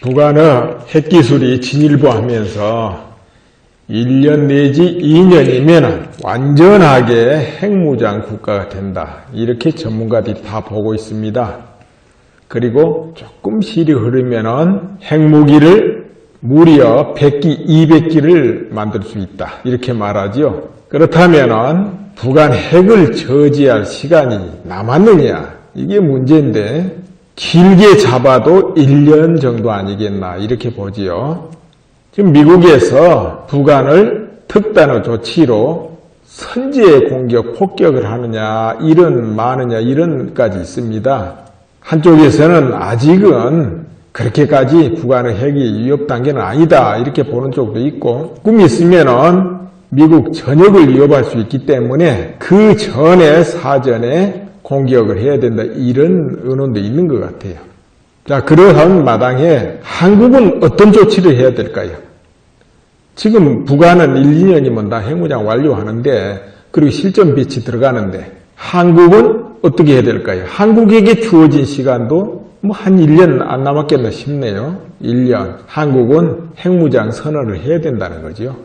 북한의 핵기술이 진일보하면서 1년 내지 2년이면 완전하게 핵무장 국가가 된다. 이렇게 전문가들이 다 보고 있습니다. 그리고 조금 시일이 흐르면 핵무기를 무려 100기, 200기를 만들 수 있다. 이렇게 말하죠. 그렇다면 북한 핵을 저지할 시간이 남았느냐? 이게 문제인데 길게 잡아도 1년 정도 아니겠나 이렇게 보지요. 지금 미국에서 북한을 특단의 조치로 선제 공격, 폭격을 하느냐, 이런 많으냐, 이런까지 있습니다. 한쪽에서는 아직은 그렇게까지 북한의 핵이 위협 단계는 아니다 이렇게 보는 쪽도 있고, 꿈이 있으면은 미국 전역을 위협할 수 있기 때문에 그 전에 사전에 공격을 해야 된다 이런 의논도 있는 것 같아요. 자, 그러한 마당에 한국은 어떤 조치를 해야 될까요? 지금 북한은 1, 2년이면 다 핵무장 완료하는데, 그리고 실전 배치 들어가는데 한국은 어떻게 해야 될까요? 한국에게 주어진 시간도 한 1년 안 남았겠나 싶네요. 1년. 한국은 핵무장 선언을 해야 된다는 거죠.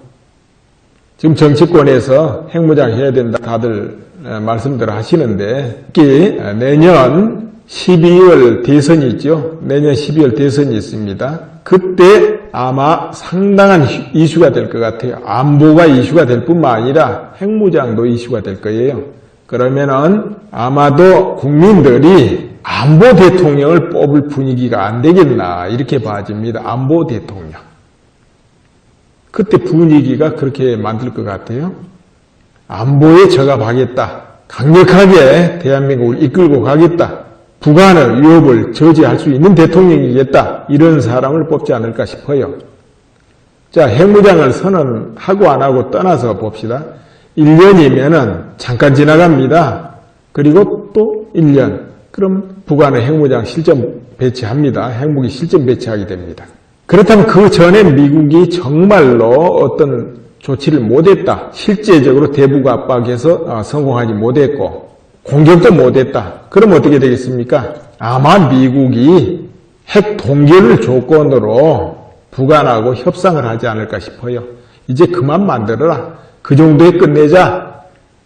지금 정치권에서 핵무장 해야 된다 다들 말씀들 하시는데, 특히 내년 12월 대선이 있죠. 내년 12월 대선이 있습니다. 그때 아마 상당한 이슈가 될 것 같아요. 안보가 이슈가 될 뿐만 아니라 핵무장도 이슈가 될 거예요. 그러면은 아마도 국민들이 안보 대통령을 뽑을 분위기가 안 되겠나 이렇게 봐집니다. 안보 대통령. 그때 분위기가 그렇게 만들 것 같아요. 안보에 저갑하겠다. 강력하게 대한민국을 이끌고 가겠다. 북한의 위협을 저지할 수 있는 대통령이겠다. 이런 사람을 뽑지 않을까 싶어요. 자, 핵무장을 선언하고 안 하고 떠나서 봅시다. 1년이면은 잠깐 지나갑니다. 그리고 또 1년. 그럼 북한의 핵무장 실전 배치합니다. 핵무기 실전 배치하게 됩니다. 그렇다면 그 전에 미국이 정말로 어떤 조치를 못했다. 실제적으로 대북 압박에서 성공하지 못했고 공격도 못했다. 그럼 어떻게 되겠습니까? 아마 미국이 핵 동결을 조건으로 북한하고 협상을 하지 않을까 싶어요. 이제 그만 만들어라. 그 정도에 끝내자.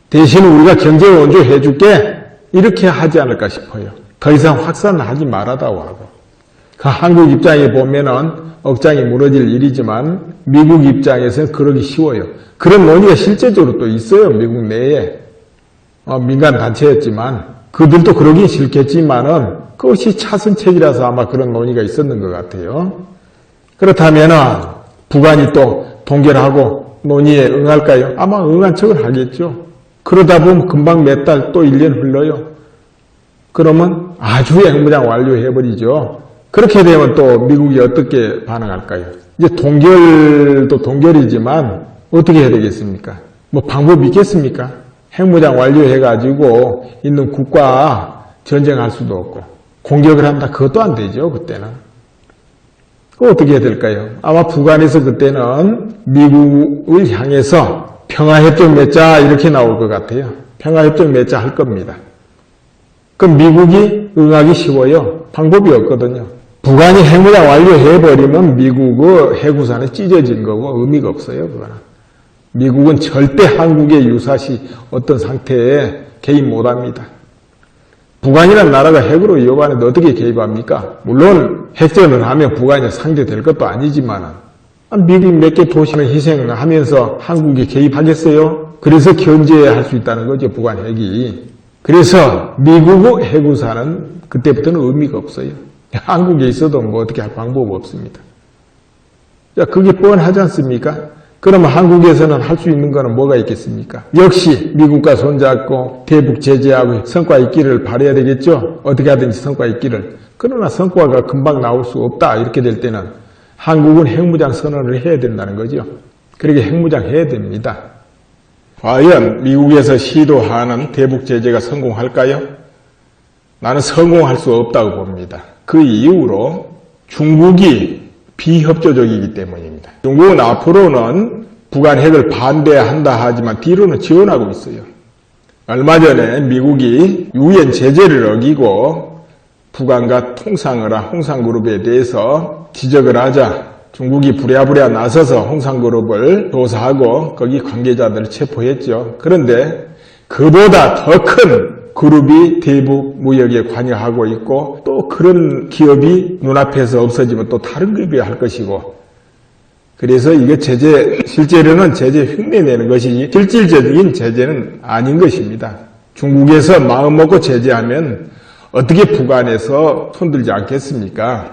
대신 우리가 경제 원조 해줄게. 이렇게 하지 않을까 싶어요. 더 이상 확산하지 말아다고 하고. 그 한국 입장에 보면은 억장이 무너질 일이지만 미국 입장에서는 그러기 쉬워요. 그런 논의가 실제적으로 또 있어요. 미국 내에. 민간 단체였지만 그들도 그러긴 싫겠지만은 그것이 차선책이라서 아마 그런 논의가 있었는 것 같아요. 그렇다면은 북한이 또 동결하고 논의에 응할까요? 아마 응한 척을 하겠죠. 그러다 보면 금방 몇 달 또 1년 흘러요. 그러면 아주 핵무장 완료해버리죠. 그렇게 되면 또 미국이 어떻게 반응할까요? 이제 동결도 동결이지만 어떻게 해야 되겠습니까? 뭐 방법이 있겠습니까? 핵무장 완료해가지고 있는 국가 전쟁할 수도 없고 공격을 한다 그것도 안 되죠. 그때는. 그거 어떻게 해야 될까요? 아마 북한에서 그때는 미국을 향해서 평화협정 맺자 이렇게 나올 것 같아요. 평화협정 맺자 할 겁니다. 그럼 미국이 응하기 쉬워요. 방법이 없거든요. 북한이 핵무장 완료해버리면 미국의 해구산은 찢어진 거고 의미가 없어요. 그거는. 미국은 절대 한국의 유사시 어떤 상태에 개입 못합니다. 북한이라는 나라가 핵으로 위협하는데 어떻게 개입합니까? 물론 핵전을 하면 북한이 상대될 것도 아니지만 미국이 몇 개 도시는 희생하면서 한국이 개입하겠어요? 그래서 견제할 수 있다는 거죠. 북한 핵이. 그래서 미국의 해구사는 그때부터는 의미가 없어요. 한국에 있어도 뭐 어떻게 할 방법 없습니다. 자, 그게 뻔하지 않습니까? 그러면 한국에서는 할 수 있는 거는 뭐가 있겠습니까? 역시 미국과 손잡고 대북 제재하고 성과 있기를 바라야 되겠죠? 어떻게 하든지 성과 있기를. 그러나 성과가 금방 나올 수 없다 이렇게 될 때는 한국은 핵무장 선언을 해야 된다는 거죠. 그렇게 핵무장 해야 됩니다. 과연 미국에서 시도하는 대북 제재가 성공할까요? 나는 성공할 수 없다고 봅니다. 그 이유로 중국이 비협조적이기 때문입니다. 중국은 앞으로는 북한 핵을 반대한다 하지만 뒤로는 지원하고 있어요. 얼마 전에 미국이 유엔 제재를 어기고 북한과 통상을 한 홍상그룹에 대해서 지적을 하자 중국이 부랴부랴 나서서 홍상그룹을 조사하고 거기 관계자들을 체포했죠. 그런데 그보다 더 큰 그룹이 대북 무역에 관여하고 있고 또 그런 기업이 눈앞에서 없어지면 또 다른 기업이 할 것이고 그래서 이게 실제로는 제재 흉내내는 것이지 실질적인 제재는 아닌 것입니다. 중국에서 마음먹고 제재하면 어떻게 북한에서 손들지 않겠습니까?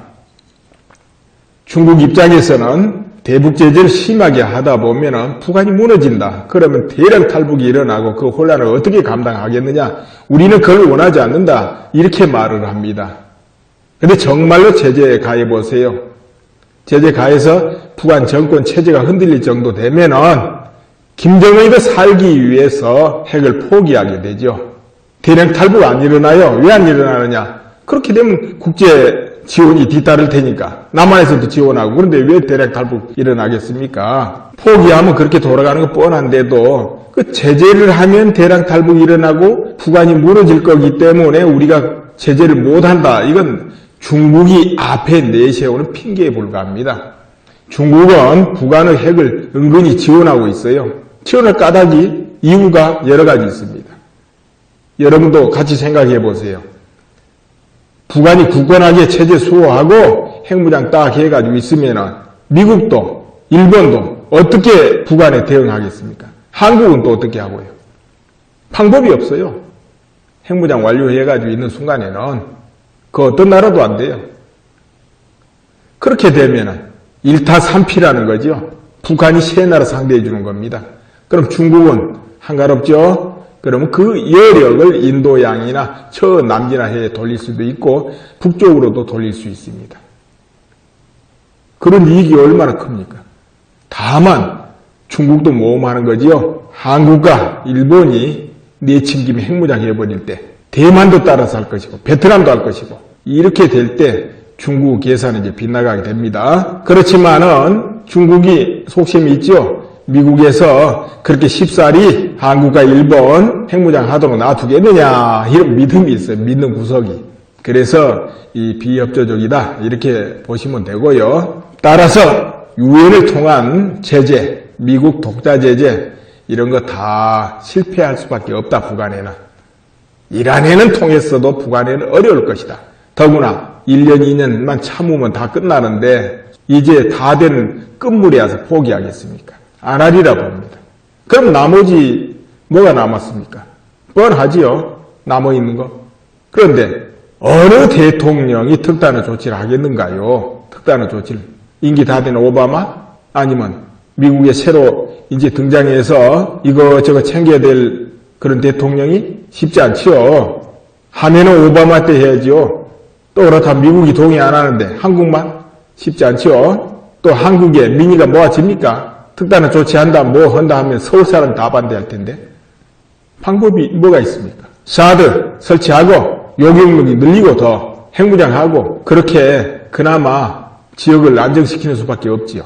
중국 입장에서는 대북 제재를 심하게 하다 보면 북한이 무너진다. 그러면 대량 탈북이 일어나고 그 혼란을 어떻게 감당하겠느냐? 우리는 그걸 원하지 않는다. 이렇게 말을 합니다. 근데 정말로 제재에 가해보세요. 제재 가해서 북한 정권 체제가 흔들릴 정도 되면은 김정은이도 살기 위해서 핵을 포기하게 되죠. 대량 탈북 안 일어나요? 왜 안 일어나느냐? 그렇게 되면 국제 지원이 뒤따를 테니까 남한에서도 지원하고 그런데 왜 대량 탈북 일어나겠습니까? 포기하면 그렇게 돌아가는 거 뻔한데도 그 제재를 하면 대량 탈북이 일어나고 북한이 무너질 거기 때문에 우리가 제재를 못한다. 이건 중국이 앞에 내세우는 핑계에 불과합니다. 중국은 북한의 핵을 은근히 지원하고 있어요. 지원할 까닭이 이유가 여러 가지 있습니다. 여러분도 같이 생각해 보세요. 북한이 굳건하게 체제 수호하고 핵무장 딱 해가지고 있으면 미국도 일본도 어떻게 북한에 대응하겠습니까? 한국은 또 어떻게 하고요? 방법이 없어요. 핵무장 완료해가지고 있는 순간에는 그 어떤 나라도 안 돼요. 그렇게 되면 1타 3피라는 거죠. 북한이 세 나라 상대해 주는 겁니다. 그럼 중국은 한가롭죠? 그러면 그 여력을 인도양이나 저 남진아해에 돌릴 수도 있고 북쪽으로도 돌릴 수 있습니다. 그런 이익이 얼마나 큽니까? 다만 중국도 모험하는 거지요. 한국과 일본이 내친김에 핵무장 해버릴 때 대만도 따라서 할 것이고 베트남도 할 것이고 이렇게 될 때 중국 계산이 이제 빗나가게 됩니다. 그렇지만은 중국이 속셈이 있죠. 미국에서 그렇게 쉽사리 한국과 일본 핵무장 하도록 놔두겠느냐 이런 믿음이 있어요. 믿는 구석이. 그래서 이 비협조적이다 이렇게 보시면 되고요. 따라서 유엔을 통한 제재, 미국 독자 제재 이런 거 다 실패할 수밖에 없다. 북한에는. 이란에는 통했어도 북한에는 어려울 것이다. 더구나 1년, 2년만 참으면 다 끝나는데 이제 다 된 끝물에 와서 포기하겠습니까? 안 하리라 봅니다. 그럼 나머지 뭐가 남았습니까? 뻔하지요. 남아있는 거. 그런데 어느 대통령이 특단의 조치를 하겠는가요? 특단의 조치를. 임기 다 된 오바마? 아니면 미국의 새로 이제 등장해서 이거저거 챙겨야 될 그런 대통령이 쉽지 않지요. 하면은 오바마 때 해야죠. 또 그렇다면 미국이 동의 안 하는데 한국만? 쉽지 않지요. 또 한국에 민의가 모아집니까? 특단의 조치한다, 뭐 한다 하면 서울 사람 다 반대할 텐데. 방법이 뭐가 있습니까? 사드 설치하고 요격력이 늘리고 더 핵무장하고 그렇게 그나마 지역을 안정시키는 수밖에 없지요.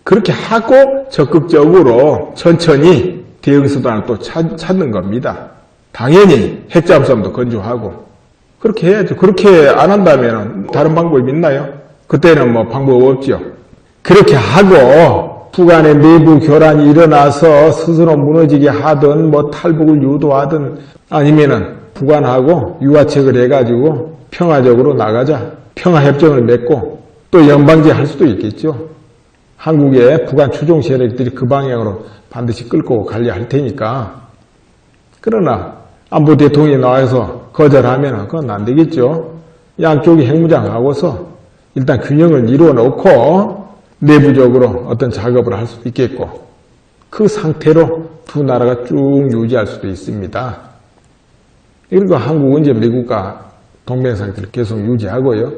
그렇게 하고 적극적으로 천천히 대응수단을 또 찾는 겁니다. 당연히 핵잠수함도 건조하고 그렇게 해야죠. 그렇게 안 한다면 다른 방법이 있나요? 그때는 뭐 방법 없죠. 그렇게 하고 북한의 내부 교란이 일어나서 스스로 무너지게 하든 뭐 탈북을 유도하든 아니면은 북한하고 유화책을 해가지고 평화적으로 나가자. 평화협정을 맺고 또 연방제 할 수도 있겠죠. 한국의 북한 추종 세력들이 그 방향으로 반드시 끌고 가려 할 테니까. 그러나 안보 대통령이 나와서 거절하면 그건 안 되겠죠. 양쪽이 핵무장하고서 일단 균형을 이루어 놓고 내부적으로 어떤 작업을 할 수도 있겠고 그 상태로 두 나라가 쭉 유지할 수도 있습니다. 그리고 한국은 이제 미국과 동맹 상태를 계속 유지하고요.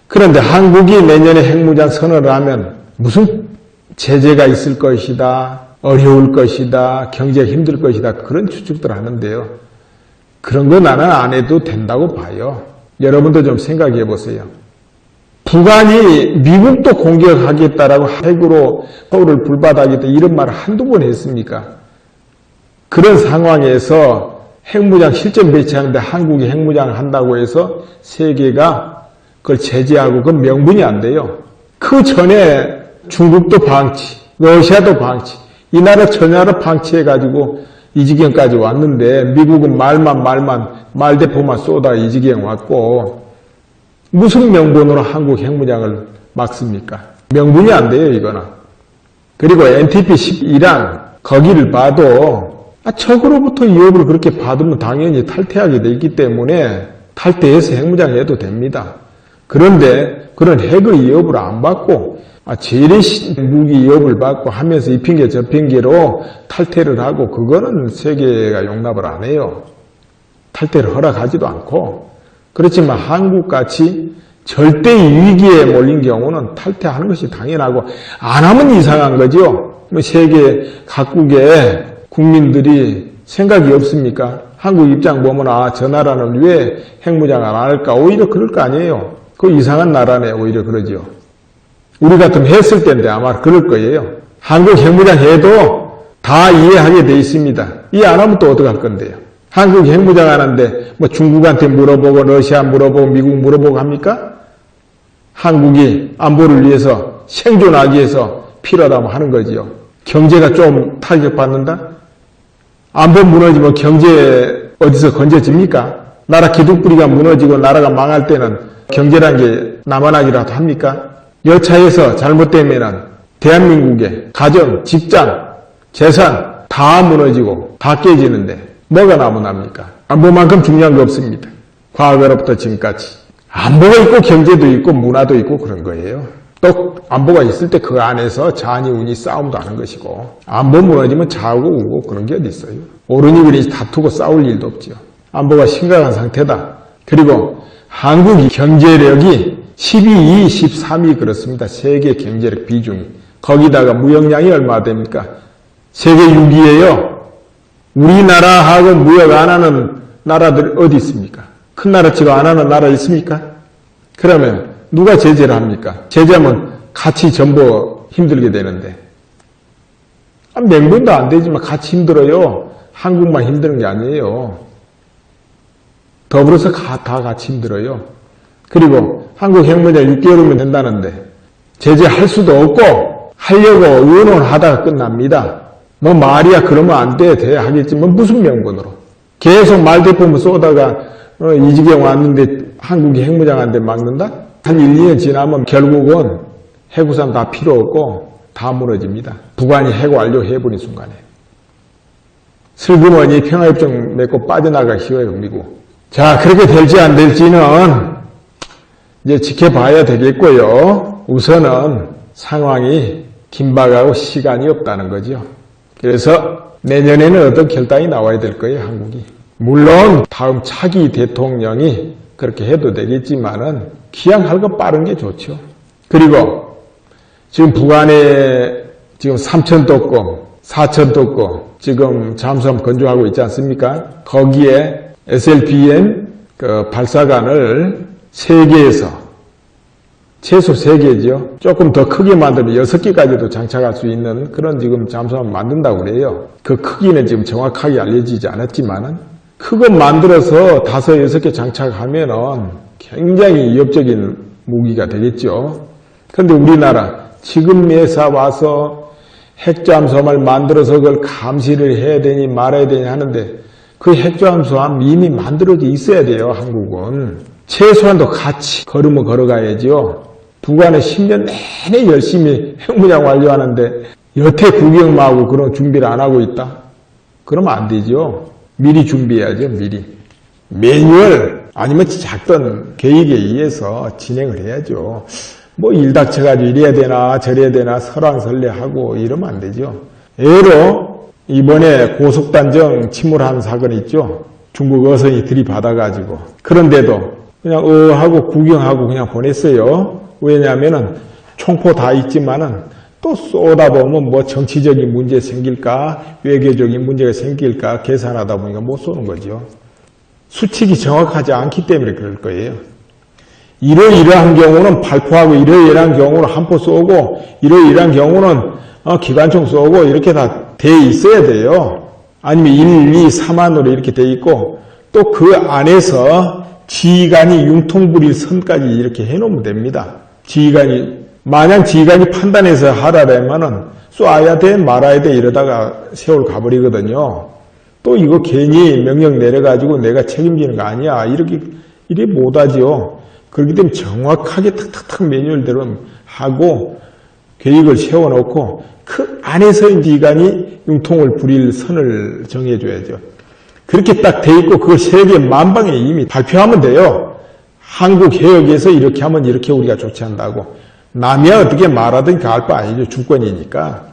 그런데 한국이 내년에 핵무장 선언을 하면 무슨 제재가 있을 것이다, 어려울 것이다, 경제가 힘들 것이다 그런 추측들 하는데요. 그런 거 나는 안 해도 된다고 봐요. 여러분도 좀 생각해 보세요. 북한이 미국도 공격하겠다라고 핵으로 서울을 불바다하겠다 이런 말을 한두 번 했습니까? 그런 상황에서 핵무장 실전 배치하는데 한국이 핵무장을 한다고 해서 세계가 그걸 제재하고 그 명분이 안 돼요. 그 전에 중국도 방치, 러시아도 방치, 이 나라 저 나라 방치해가지고 이 지경까지 왔는데 미국은 말대포만 쏘다 이 지경 왔고 무슨 명분으로 한국 핵무장을 막습니까? 명분이 안 돼요, 이거는. 그리고 NTP-11안 거기를 봐도 적으로부터 위협을 그렇게 받으면 당연히 탈퇴하게 돼 있기 때문에 탈퇴해서 핵무장해도 됩니다. 그런데 그런 핵의 위협을 안 받고 재래식 무기 위협을 받고 하면서 이 핑계 저 핑계로 탈퇴를 하고 그거는 세계가 용납을 안 해요. 탈퇴를 허락하지도 않고. 그렇지만 한국같이 절대 위기에 몰린 경우는 탈퇴하는 것이 당연하고 안 하면 이상한 거죠. 세계 각국의 국민들이 생각이 없습니까? 한국 입장 보면 저 나라는 왜 핵무장을 안 할까? 오히려 그럴 거 아니에요. 그 이상한 나라네 오히려 그러죠. 우리 같으면 했을 텐데 아마 그럴 거예요. 한국 핵무장 해도 다 이해하게 돼 있습니다. 이해 안 하면 또 어떡할 건데요? 한국 핵무장 하는데 뭐 중국한테 물어보고 러시아 물어보고 미국 물어보고 합니까? 한국이 안보를 위해서 생존하기 위해서 필요하다고 하는 거지요. 경제가 좀 타격받는다? 안보 무너지면 경제 어디서 건져집니까? 나라 기둥뿌리가 무너지고 나라가 망할 때는 경제란 게 남아나기라도 합니까? 여차해서 잘못되면 대한민국의 가정, 직장, 재산 다 무너지고 다 깨지는데 뭐가 남습니까? 안보만큼 중요한 거 없습니다. 과거로부터 지금까지. 안보가 있고 경제도 있고 문화도 있고 그런 거예요. 또 안보가 있을 때 그 안에서 잔이 운이 싸움도 하는 것이고 안보 무너지면 자고 우고 그런 게 어디 있어요. 오르니 그리 다투고 싸울 일도 없지요. 안보가 심각한 상태다. 그리고 한국이 경제력이 12위, 13위 그렇습니다. 세계 경제력 비중이. 거기다가 무역량이 얼마 됩니까? 세계 6위예요. 우리나라하고 무역 안 하는 나라들 어디 있습니까? 큰 나라치고 안 하는 나라 있습니까? 그러면 누가 제재를 합니까? 제재하면 같이 전부 힘들게 되는데. 명분도 안 되지만 같이 힘들어요. 한국만 힘드는 게 아니에요. 더불어서 다 같이 힘들어요. 그리고 한국 핵무장 6개월이면 된다는데 제재할 수도 없고 하려고 의논하다가 끝납니다. 뭐 말이야 그러면 안 돼 하겠지만 무슨 명분으로. 계속 말대포만 쏘다가 이 지경 왔는데 한국이 핵무장한데 막는다? 한 1, 2년 지나면 결국은 핵우산 다 필요 없고 다 무너집니다. 북한이 핵 완료해버린 순간에. 슬그머니 평화협정 맺고 빠져나가기 쉬워요, 미국. 자, 그렇게 될지 안 될지는 이제 지켜봐야 되겠고요. 우선은 상황이 긴박하고 시간이 없다는 거죠. 그래서 내년에는 어떤 결단이 나와야 될 거예요, 한국이. 물론 다음 차기 대통령이 그렇게 해도 되겠지만은 기왕할 거 빠른 게 좋죠. 그리고 지금 북한에 지금 3,000도급, 4,000도급 지금 잠수함 건조하고 있지 않습니까? 거기에 SLBM 발사관을 세계에서 최소 3개죠. 조금 더 크게 만들면 6개까지도 장착할 수 있는 그런 지금 잠수함을 만든다고 그래요. 그 크기는 지금 정확하게 알려지지 않았지만은 그거 만들어서 5, 6개 장착하면은 굉장히 위협적인 무기가 되겠죠. 그런데 우리나라 지금 매사 와서 핵잠수함을 만들어서 그걸 감시를 해야 되니 말아야 되니 하는데 그 핵잠수함 이미 만들어져 있어야 돼요, 한국은. 최소한도 같이 걸으면 걸어가야죠. 북한은 10년 내내 열심히 핵무장 완료하는데 여태 구경만 하고 그런 준비를 안 하고 있다? 그러면 안 되죠. 미리 준비해야죠, 미리. 매뉴얼 아니면 작던 계획에 의해서 진행을 해야죠. 뭐 일 닥쳐가지고 이래야 되나 저래야 되나 설왕설래하고 이러면 안 되죠. 예로 이번에 고속단정 침몰한 사건 있죠. 중국 어선이 들이받아가지고. 그런데도 그냥 하고 구경하고 그냥 보냈어요. 왜냐하면은 총포 다 있지만은 또 쏘다 보면 뭐 정치적인 문제 생길까 외교적인 문제가 생길까 계산하다 보니까 못 쏘는 거죠. 수칙이 정확하지 않기 때문에 그럴 거예요. 이러이러한 경우는 발포하고 이러이러한 경우는 한포 쏘고 이러이러한 경우는 기관총 쏘고 이렇게 다 돼 있어야 돼요. 아니면 1, 2, 3안으로 이렇게 돼 있고 또 그 안에서 지휘관이 융통부릴 선까지 이렇게 해놓으면 됩니다. 만약 지휘관이 판단해서 하라면은 쏴야 돼 말아야 돼 이러다가 세월 가버리거든요. 또 이거 괜히 명령 내려가지고 내가 책임지는 거 아니야 이래 못하지요. 그렇기 때문에 정확하게 탁탁탁 매뉴얼대로 하고 계획을 세워놓고 그 안에서 지휘관이 융통을 부릴 선을 정해줘야죠. 그렇게 딱 돼 있고 그걸 세계 만방에 이미 발표하면 돼요. 한국 해역에서 이렇게 하면 이렇게 우리가 조치한다고. 남이 어떻게 말하든 할 바 아니죠. 주권이니까.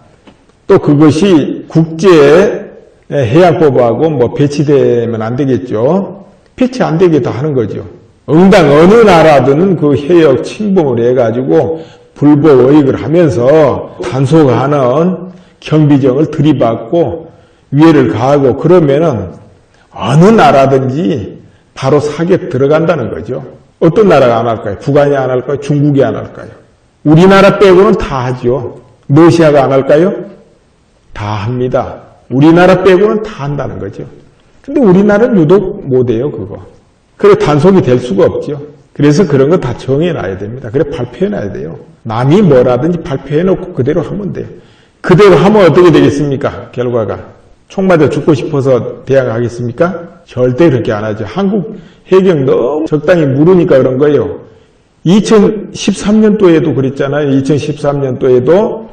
또 그것이 국제 해양법하고 뭐 배치되면 안 되겠죠. 배치 안 되게 다 하는 거죠. 응당 어느 나라든 그 해역 침범을 해가지고 불법 어익을 하면서 단속하는 경비정을 들이받고 위해를 가하고 그러면은 어느 나라든지 바로 사기에 들어간다는 거죠. 어떤 나라가 안 할까요? 북한이 안 할까요? 중국이 안 할까요? 우리나라 빼고는 다 하죠. 러시아가 안 할까요? 다 합니다. 우리나라 빼고는 다 한다는 거죠. 근데 우리나라는 유독 못해요, 그거. 그래 단속이 될 수가 없죠. 그래서 그런 거 다 정해놔야 됩니다. 그래 발표해놔야 돼요. 남이 뭐라든지 발표해놓고 그대로 하면 돼요. 그대로 하면 어떻게 되겠습니까? 결과가. 총 맞아 죽고 싶어서 대항하겠습니까? 절대 그렇게 안 하죠. 한국 해경 너무 적당히 물으니까 그런 거예요. 2013년도에도 그랬잖아요. 2013년도에도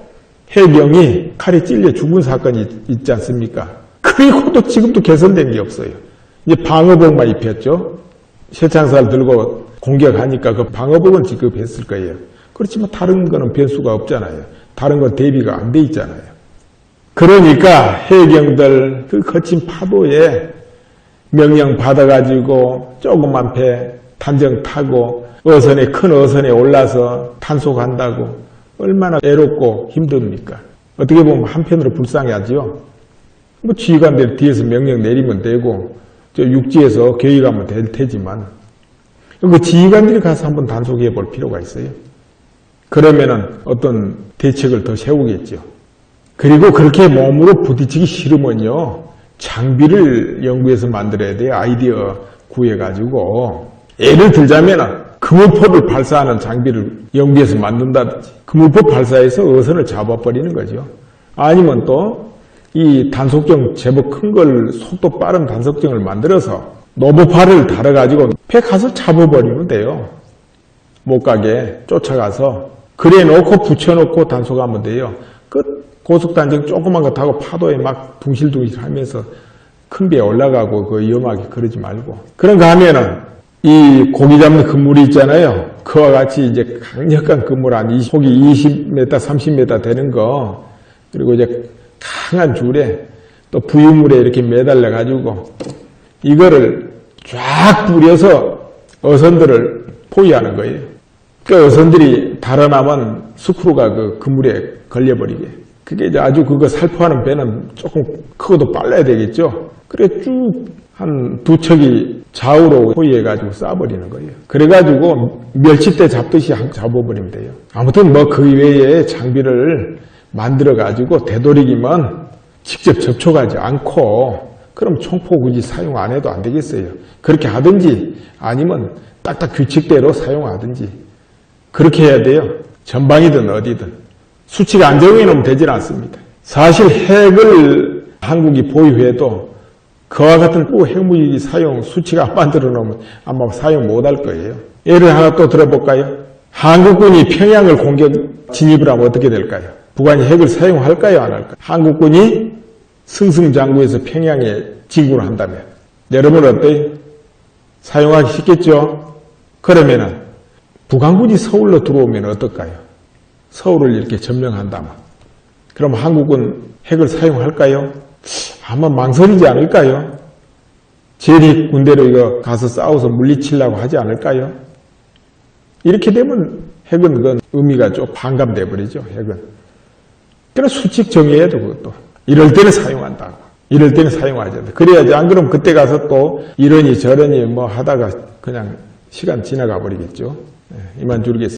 해경이 칼에 찔려 죽은 사건이 있지 않습니까? 그리고도 지금도 개선된 게 없어요. 이제 방어복만 입혔죠. 쇠창살 들고 공격하니까 그 방어복은 지급했을 거예요. 그렇지만 다른 거는 변수가 없잖아요. 다른 건 대비가 안 돼 있잖아요. 그러니까 해경들 그 거친 파도에 명령 받아가지고 조그만 배 단정 타고 큰 어선에 올라서 단속한다고 얼마나 애롭고 힘듭니까? 어떻게 보면 한편으로 불쌍하죠. 뭐 지휘관들 뒤에서 명령 내리면 되고 저 육지에서 계획하면 될 테지만 그 지휘관들이 가서 한번 단속해 볼 필요가 있어요. 그러면은 어떤 대책을 더 세우겠죠. 그리고 그렇게 몸으로 부딪히기 싫으면요. 장비를 연구해서 만들어야 돼요. 아이디어 구해가지고. 예를 들자면 그물포를 발사하는 장비를 연구해서 만든다든지 그물포 발사해서 어선을 잡아버리는 거죠. 아니면 또 이 단속정 제법 큰 걸 속도 빠른 단속정을 만들어서 노보파를 달아가지고 배 가서 잡아버리면 돼요. 못 가게 쫓아가서 그래 놓고 붙여놓고 단속하면 돼요. 그 고속단정 조그만 거 타고 파도에 막 둥실둥실 하면서 큰 배에 올라가고 그 위험하게 그러지 말고. 그런가 하면은 이 고기 잡는 그물이 있잖아요. 그와 같이 이제 강력한 그물 속이 20m, 30m 되는 거 그리고 이제 강한 줄에 또 부유물에 이렇게 매달려 가지고 이거를 쫙 뿌려서 어선들을 포위하는 거예요. 그 어선들이 달아나면 스크루가 그 그물에 걸려버리게. 그게 이제 아주 그거 살포하는 배는 조금 크고도 빨라야 되겠죠. 그래 쭉 한 두 척이 좌우로 포위해가지고 쏴버리는 거예요. 그래가지고 멸치대 잡듯이 잡아버리면 돼요. 아무튼 뭐 그 외에 장비를 만들어가지고 되도록이면 직접 접촉하지 않고 그럼 총포 굳이 사용 안 해도 안 되겠어요. 그렇게 하든지 아니면 딱딱 규칙대로 사용하든지 그렇게 해야 돼요. 전방이든 어디든. 수치가 안 정해놓으면 되질 않습니다. 사실 핵을 한국이 보유해도 그와 같은 핵무기 사용 수치가 안 만들어 놓으면 아마 사용 못할 거예요. 예를 하나 또 들어볼까요? 한국군이 평양을 진입을 하면 어떻게 될까요? 북한이 핵을 사용할까요? 안 할까요? 한국군이 승승장구해서 평양에 진군을 한다면 여러분 어때요? 사용하기 쉽겠죠? 그러면은 북한군이 서울로 들어오면 어떨까요? 서울을 이렇게 점령한다면 그럼 한국은 핵을 사용할까요? 아마 망설이지 않을까요? 제리 군대로 이거 가서 싸워서 물리치려고 하지 않을까요? 이렇게 되면 핵은 그건 의미가 좀 반감돼 버리죠. 핵은. 그래서 수칙 정해야 돼 그것도. 이럴 때는 사용한다고. 이럴 때는 사용하지 않는다. 그래야지 안 그러면 그때 가서 또 이러니 저러니 뭐 하다가 그냥 시간 지나가 버리겠죠. 이만 줄겠습니다.